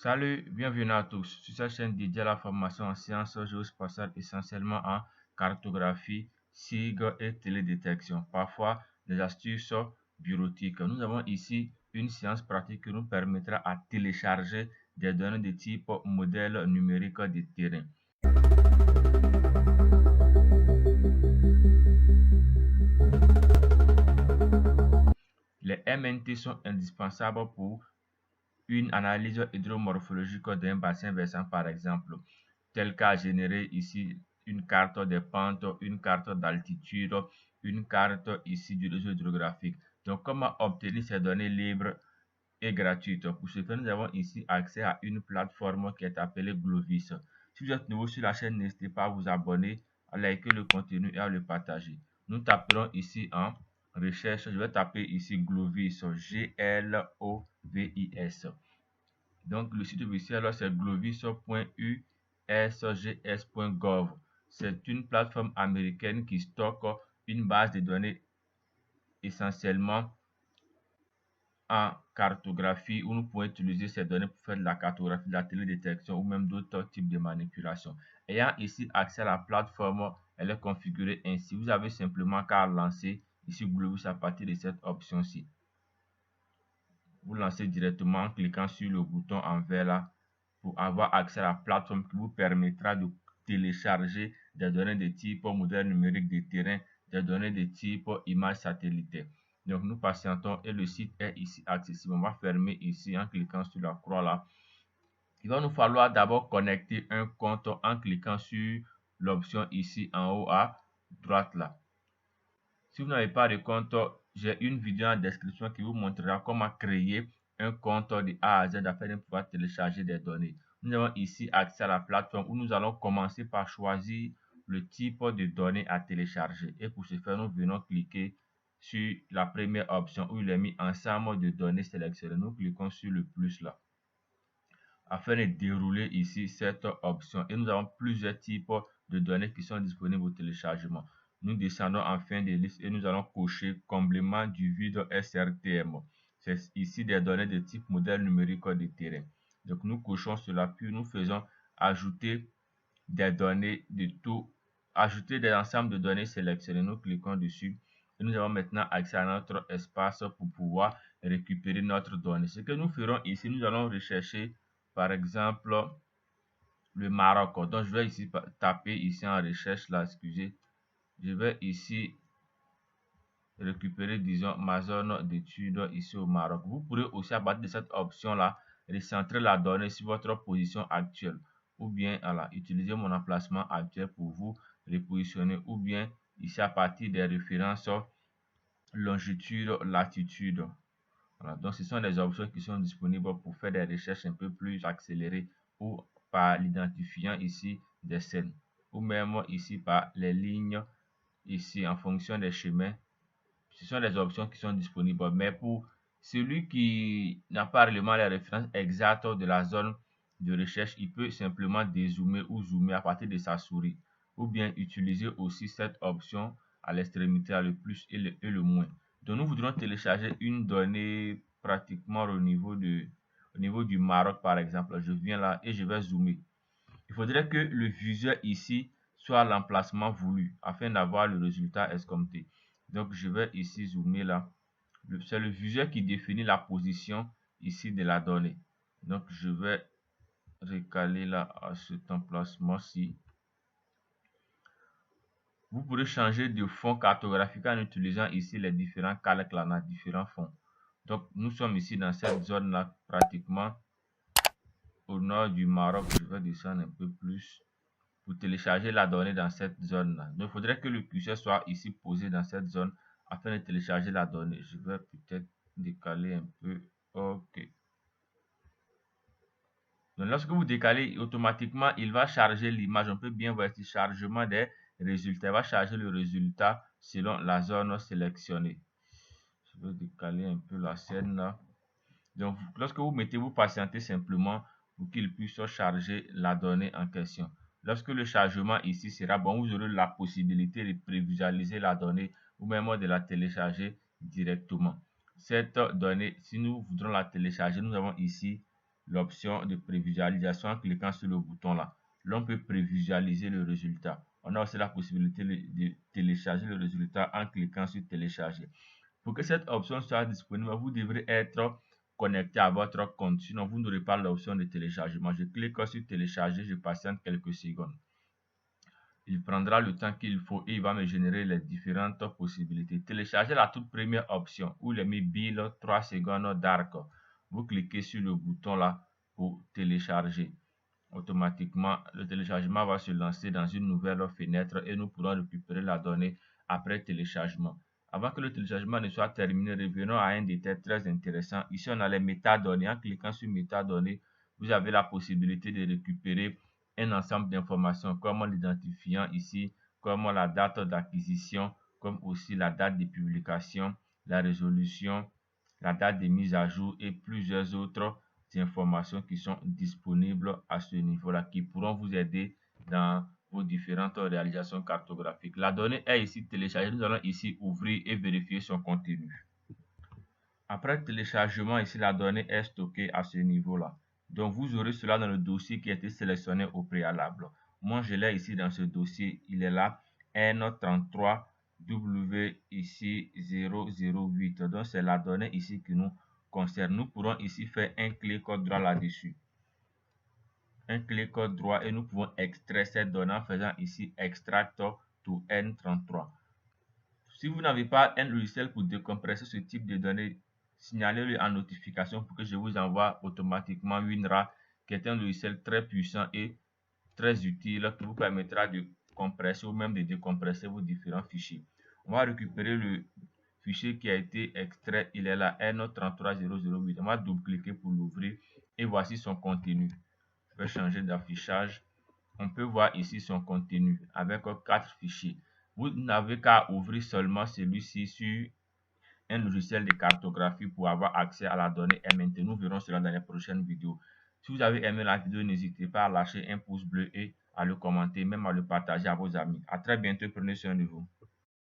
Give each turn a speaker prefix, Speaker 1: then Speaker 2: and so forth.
Speaker 1: Salut, bienvenue à tous. Sur cette chaîne dédiée à la formation en sciences géospatiales, essentiellement en cartographie, SIG et télédétection. Parfois, des astuces bureautiques. Nous avons ici une science pratique qui nous permettra à télécharger des données de type modèle numérique de terrain. Les MNT sont indispensables pour une analyse hydromorphologique d'un bassin versant par exemple, tel qu'à générer ici une carte des pentes, une carte d'altitude, une carte ici du réseau hydrographique. Donc, comment obtenir ces données libres et gratuites? Pour ce faire, nous avons ici accès à une plateforme qui est appelée Glovis. Si vous êtes nouveau sur la chaîne, n'hésitez pas à vous abonner, à liker le contenu et à le partager. Nous taperons ici en recherche, je vais taper ici Glovis, Glovis. Donc, le site officiel, c'est glovis.usgs.gov. C'est une plateforme américaine qui stocke une base de données essentiellement en cartographie où nous pouvons utiliser ces données pour faire de la cartographie, de la télédétection ou même d'autres types de manipulations. Ayant ici accès à la plateforme, elle est configurée ainsi. Vous avez simplement qu'à lancer ici Glovis à partir de cette option-ci. Vous lancez directement en cliquant sur le bouton en vert là pour avoir accès à la plateforme qui vous permettra de télécharger des données de type modèle numérique de terrain, des données de type image satellitaire. Donc nous patientons et le site est ici accessible. On va fermer ici en cliquant sur la croix là. Il va nous falloir d'abord connecter un compte en cliquant sur l'option ici en haut à droite là. Si vous n'avez pas de compte, j'ai une vidéo en description qui vous montrera comment créer un compte de A à Z afin de pouvoir télécharger des données. Nous avons ici accès à la plateforme où nous allons commencer par choisir le type de données à télécharger. Et pour ce faire, nous venons cliquer sur la première option où il est mis ensemble de données sélectionnées. Nous cliquons sur le plus là afin de dérouler ici cette option. Et nous avons plusieurs types de données qui sont disponibles au téléchargement. Nous descendons en fin de liste et nous allons cocher comblement du vide SRTM. C'est ici des données de type modèle numérique de terrain. Donc nous cochons cela, puis nous faisons ajouter des données de tout, ajouter des ensembles de données sélectionnées. Nous cliquons dessus et nous avons maintenant accès à notre espace pour pouvoir récupérer notre donnée. Ce que nous ferons ici, nous allons rechercher par exemple le Maroc. Donc je vais ici taper ici en recherche là, excusez. Je vais ici récupérer, disons, ma zone d'étude ici au Maroc. Vous pourrez aussi, à partir de cette option-là, recentrer la donnée sur votre position actuelle. Ou bien, voilà, utiliser mon emplacement actuel pour vous repositionner. Ou bien, ici, à partir des références longitude, latitude. Voilà, donc ce sont des options qui sont disponibles pour faire des recherches un peu plus accélérées ou par l'identifiant ici des scènes. Ou même ici par les lignes, ici en fonction des chemins. Ce sont des options qui sont disponibles. Mais pour celui qui n'a pas réellement les références exactes de la zone de recherche, il peut simplement dézoomer ou zoomer à partir de sa souris. Ou bien utiliser aussi cette option à l'extrémité, le plus et le moins. Donc nous voudrons télécharger une donnée pratiquement au niveau du Maroc par exemple. Je viens là et je vais zoomer. Il faudrait que le viseur ici soit l'emplacement voulu afin d'avoir le résultat escompté. Donc, je vais ici zoomer là. C'est le viseur qui définit la position ici de la donnée. Donc, je vais recaler là à cet emplacement-ci. Vous pourrez changer de fond cartographique en utilisant ici les différents calques là, dans différents fonds. Donc, nous sommes ici dans cette zone-là, pratiquement au nord du Maroc. Je vais descendre un peu plus pour télécharger la donnée dans cette zone-là. Donc, il faudrait que le curseur soit ici posé dans cette zone afin de télécharger la donnée. Je vais peut-être décaler un peu. OK. Donc, lorsque vous décalez, automatiquement, il va charger l'image. On peut bien voir ici chargement des résultats. Il va charger le résultat selon la zone sélectionnée. Je vais décaler un peu la scène là. Donc, lorsque vous patientez simplement pour qu'il puisse charger la donnée en question. Lorsque le chargement ici sera bon, vous aurez la possibilité de prévisualiser la donnée ou même de la télécharger directement. Cette donnée, si nous voudrons la télécharger, nous avons ici l'option de prévisualisation en cliquant sur le bouton là. L'on peut prévisualiser le résultat. On a aussi la possibilité de télécharger le résultat en cliquant sur télécharger. Pour que cette option soit disponible, vous devrez être connecté à votre compte, sinon vous n'aurez pas l'option de téléchargement. Je clique sur télécharger, je patiente quelques secondes. Il prendra le temps qu'il faut et il va me générer les différentes possibilités. Télécharger la toute première option où il est mis Bill 3 secondes d'arc. Vous cliquez sur le bouton là pour télécharger. Automatiquement, le téléchargement va se lancer dans une nouvelle fenêtre et nous pourrons récupérer la donnée après téléchargement. Avant que le téléchargement ne soit terminé, revenons à un détail très intéressant. Ici, on a les métadonnées. En cliquant sur métadonnées, vous avez la possibilité de récupérer un ensemble d'informations comme l'identifiant ici, comme la date d'acquisition, comme aussi la date de publication, la résolution, la date de mise à jour et plusieurs autres informations qui sont disponibles à ce niveau-là, qui pourront vous aider dans vos différentes réalisations cartographiques. La donnée est ici téléchargée. Nous allons ici ouvrir et vérifier son contenu. Après téléchargement, ici, la donnée est stockée à ce niveau-là. Donc, vous aurez cela dans le dossier qui a été sélectionné au préalable. Moi, je l'ai ici dans ce dossier. Il est là, N33W ici 008. Donc, c'est la donnée ici qui nous concerne. Nous pourrons ici faire un clic droit là-dessus. Un clic droit et nous pouvons extraire cette donnée en faisant ici Extract to N33. Si vous n'avez pas un logiciel pour décompresser ce type de données, signalez-le en notification pour que je vous envoie automatiquement WinRAR, qui est un logiciel très puissant et très utile qui vous permettra de compresser ou même de décompresser vos différents fichiers. On va récupérer le fichier qui a été extrait, il est là, N33008. On va double-cliquer pour l'ouvrir et voici son contenu. Je vais changer d'affichage. On peut voir ici son contenu avec 4 fichiers. Vous n'avez qu'à ouvrir seulement celui-ci sur un logiciel de cartographie pour avoir accès à la donnée MNT. Nous verrons cela dans les prochaines vidéos. Si vous avez aimé la vidéo, n'hésitez pas à lâcher un pouce bleu et à le commenter, même à le partager à vos amis. À très bientôt, prenez soin de vous.